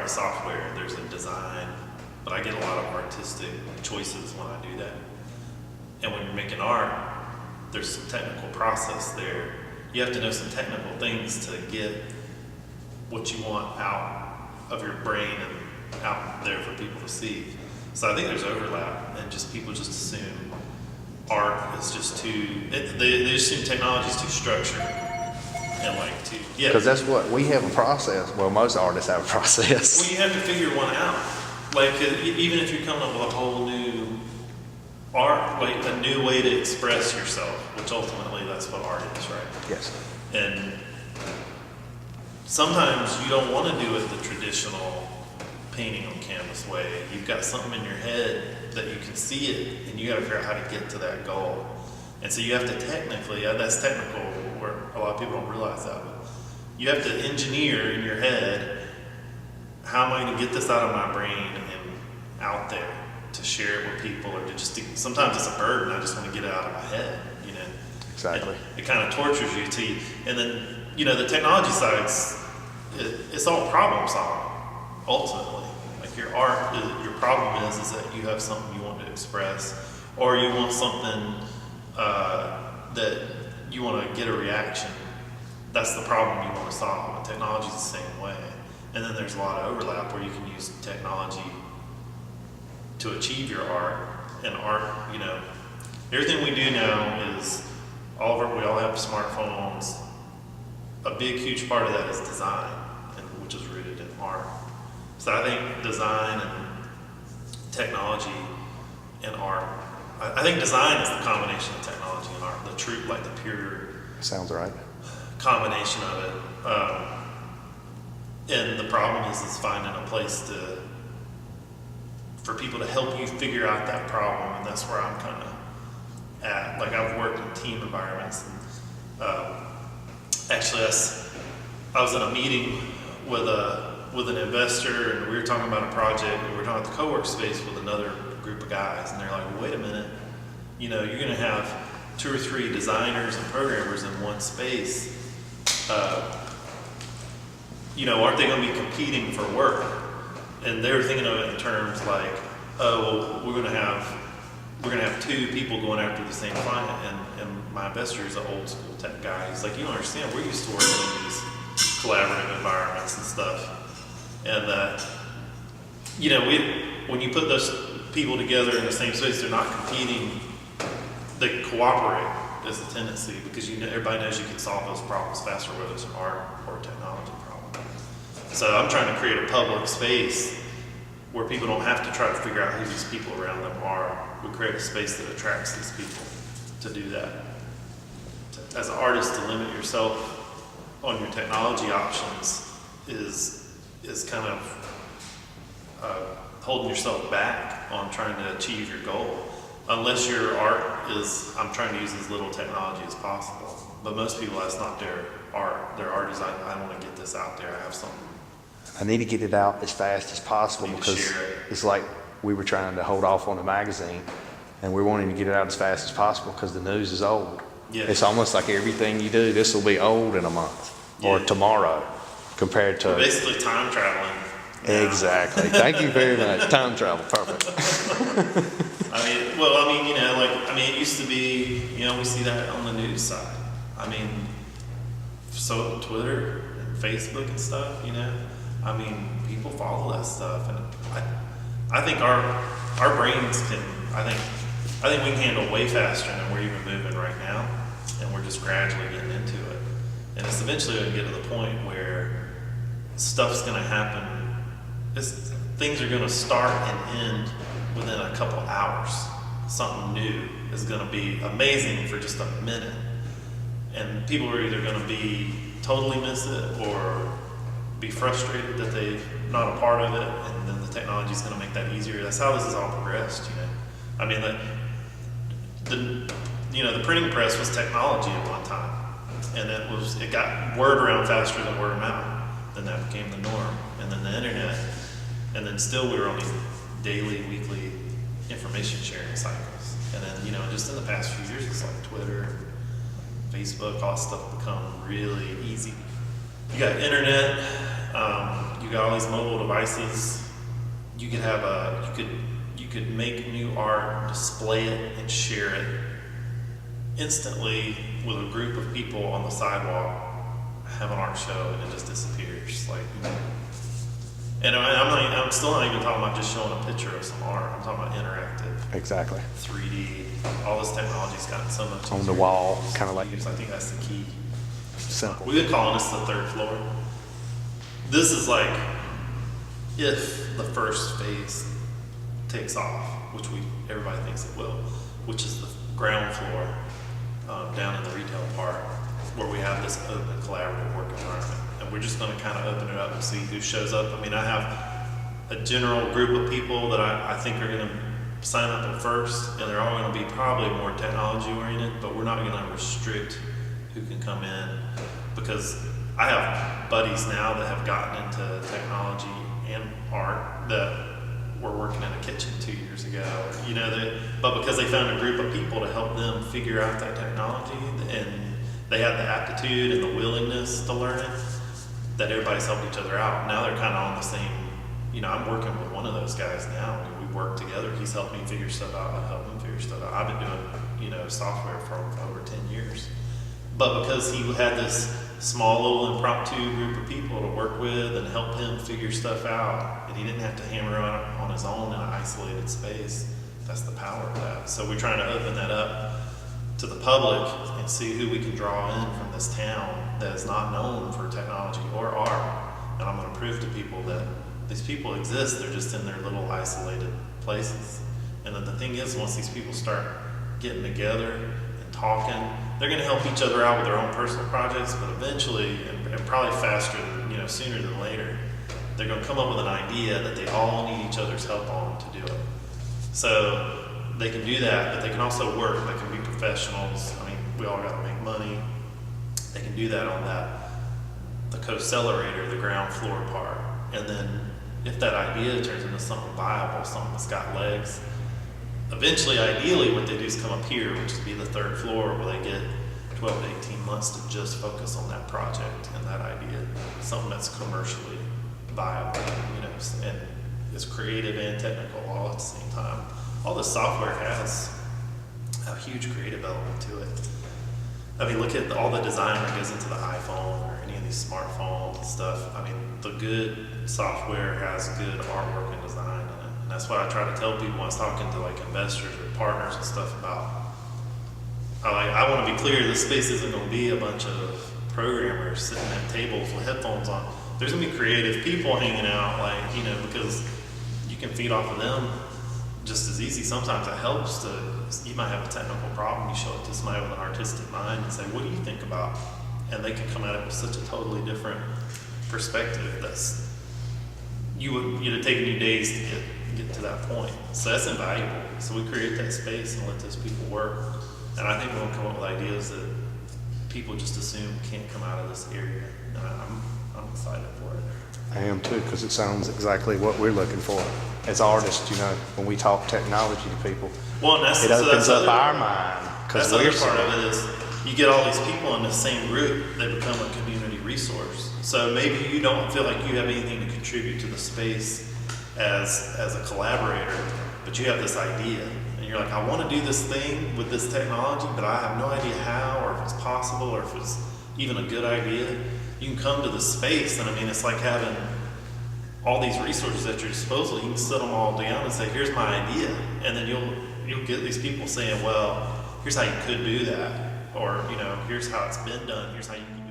write software, there's a design, but I get a lot of artistic choices when I do that. And when you're making art, there's some technical process there. You have to know some technical things to get what you want out of your brain and out there for people to see. So I think there's overlap, and just people just assume art is just they assume technology is too structured and like too, yeah. Because that's what, we have a process. Well, most artists have a process. Well, you have to figure one out. Like, even if you're coming up with a whole new art, like a new way to express yourself, which ultimately that's what art is, right? Yes. And sometimes you don't want to do it the traditional painting on canvas way. You've got something in your head that you can see it, and you got to figure out how to get to that goal. And so you have to technically, that's technical, where a lot of people don't realize that, but you have to engineer in your head, how am I going to get this out of my brain and out there to share it with people, or to just, sometimes it's a burden, I just want to get it out of my head, you know. Exactly. And it kind of tortures you and then, you know, the technology side's, it's all problem solving, ultimately. Like your art, your problem is that you have something you want to express, or you want something that you want to get a reaction. That's the problem you want to solve. And technology's the same way. And then there's a lot of overlap where you can use technology to achieve your art. And art, you know, everything we do now is we all have smartphones. A big, huge part of that is design, which is rooted in art. So I think design and technology and art, I think design is the combination of technology and art, the true, like the pure Sounds right. combination of it. And the problem is finding a place for people to help you figure out that problem, and that's where I'm kind of at. Like, I've worked in team environments, and actually I was in a meeting with an investor, and we were talking about a project, and we were talking about the co-work space with another group of guys, and they're like, well, wait a minute, you know, you're going to have 2 or 3 designers and programmers in one space. You know, aren't they going to be competing for work? And they were thinking of it in terms like, oh, well, we're going to have 2 people going after the same client, and my investor is an old school tech guy. He's like, you don't understand, we're used to working in these collaborative environments and stuff. And you know, when you put those people together in the same space, they're not competing, they cooperate is the tendency, because everybody knows you can solve those problems faster, whether it's an art or a technology problem. So I'm trying to create a public space where people don't have to try to figure out who these people around them are. We create a space that attracts these people to do that. As an artist, to limit yourself on your technology options is kind of holding yourself back on trying to achieve your goal. Unless your art is, I'm trying to use as little technology as possible. But most people, that's not their art. Their art is, I want to get this out there. I have something. I need to get it out as fast as possible, because it's like we were trying to hold off on the magazine, and we're wanting to get it out as fast as possible because the news is old. Yeah. It's almost like everything you do, this will be old in a month or tomorrow, compared to... We're basically time traveling now. Exactly. Thank you very much. Time travel, perfect. You know, it used to be, you know, we see that on the news side. I mean, so Twitter and Facebook and stuff, you know, I mean, people follow that stuff, and I think our brains can, I think we can handle way faster than we're even moving right now, and we're just gradually getting into it. And it's eventually going to get to the point where stuff's going to happen, things are going to start and end within a couple hours. Something new is going to be amazing for just a minute, and people are either going to be totally miss it or be frustrated that they're not a part of it, and then the technology is going to make that easier. That's how this has all progressed, you know. I mean, the printing press was technology at one time, and it got word around faster than word of mouth. Then that became the norm, and then the internet, and then still we were on these daily, weekly information sharing cycles. And then, you know, just in the past few years, it's like Twitter, Facebook, all that stuff become really easy. You got internet, You got all these mobile devices. You could have you could make new art, display it, and share it instantly with a group of people on the sidewalk, have an art show, and it just disappears. Like, and I'm still not even talking about just showing a picture of some art. I'm talking about interactive, Exactly. 3D. All this technology's gotten so much On easier the wall, to kind of like use. I think that's the key. simple. We've been calling this the third floor. This is like if the first phase takes off, which everybody thinks it will, which is the ground floor down in the retail part, where we have this open collaborative work environment, and we're just going to kind of open it up and see who shows up. I mean, I have a general group of people that I think are going to sign up at first, and they're all going to be probably more technology oriented, but we're not going to restrict who can come in, because I have buddies now that have gotten into technology and art that were working in a kitchen 2 years ago, but because they found a group of people to help them figure out that technology, and they had the aptitude and the willingness to learn it, that everybody's helped each other out. Now they're kind of on the same, I'm working with one of those guys now. I mean, we work together. He's helped me figure stuff out. I help him figure stuff out. I've been doing, software for over 10 years. But because he had this small little impromptu group of people to work with and help him figure stuff out, and he didn't have to hammer on his own in an isolated space, that's the power of that. So we're trying to open that up to the public and see who we can draw in from this town that is not known for technology or art. And I'm going to prove to people that these people exist. They're just in their little isolated places. And then the thing is, once these people start getting together and talking, they're going to help each other out with their own personal projects, but eventually, and probably faster than, sooner than later, they're going to come up with an idea that they all need each other's help on to do it. So they can do that, but they can also work. They can be professionals. I mean, we all got to make money. They can do that on the co-accelerator, the ground floor part. And then if that idea turns into something viable, something that's got legs, eventually, ideally, what they do is come up here, which would be the third floor, where they get 12 to 18 months to just focus on that project and that idea, something that's commercially viable, and is creative and technical all at the same time. All this software has a huge creative element to it. I mean, look at all the design that goes into the iPhone or any of these smartphones and stuff. I mean, the good software has good artwork and design in it. And that's what I try to tell people when I was talking to like investors or partners and stuff about. I want to be clear, this space isn't going to be a bunch of programmers sitting at tables with headphones on. There's going to be creative people hanging out, because you can feed off of them just as easy. Sometimes it helps you might have a technical problem, you show it to somebody with an artistic mind and say, what do you think about? And they can come at it with such a totally different perspective that's, you'd have taken you days to get to that point. So that's invaluable. So we create that space and let those people work. And I think we'll come up with ideas that people just assume can't come out of this area. And I'm excited for it. I am too, because it sounds exactly what we're looking for as artists. When we talk technology to people, well, and it opens up our mind. That's the other part of it is you get all these people in the same group, they become a community resource. So maybe you don't feel like you have anything to contribute to the space as a collaborator, but you have this idea, and you're like, I want to do this thing with this technology, but I have no idea how, or if it's possible, or if it's even a good idea. You can come to the space, and I mean, it's like having all these resources at your disposal. You can sit them all down and say, here's my idea, and then you'll get these people saying, well, here's how you could do that, or here's how it's been done, here's how you can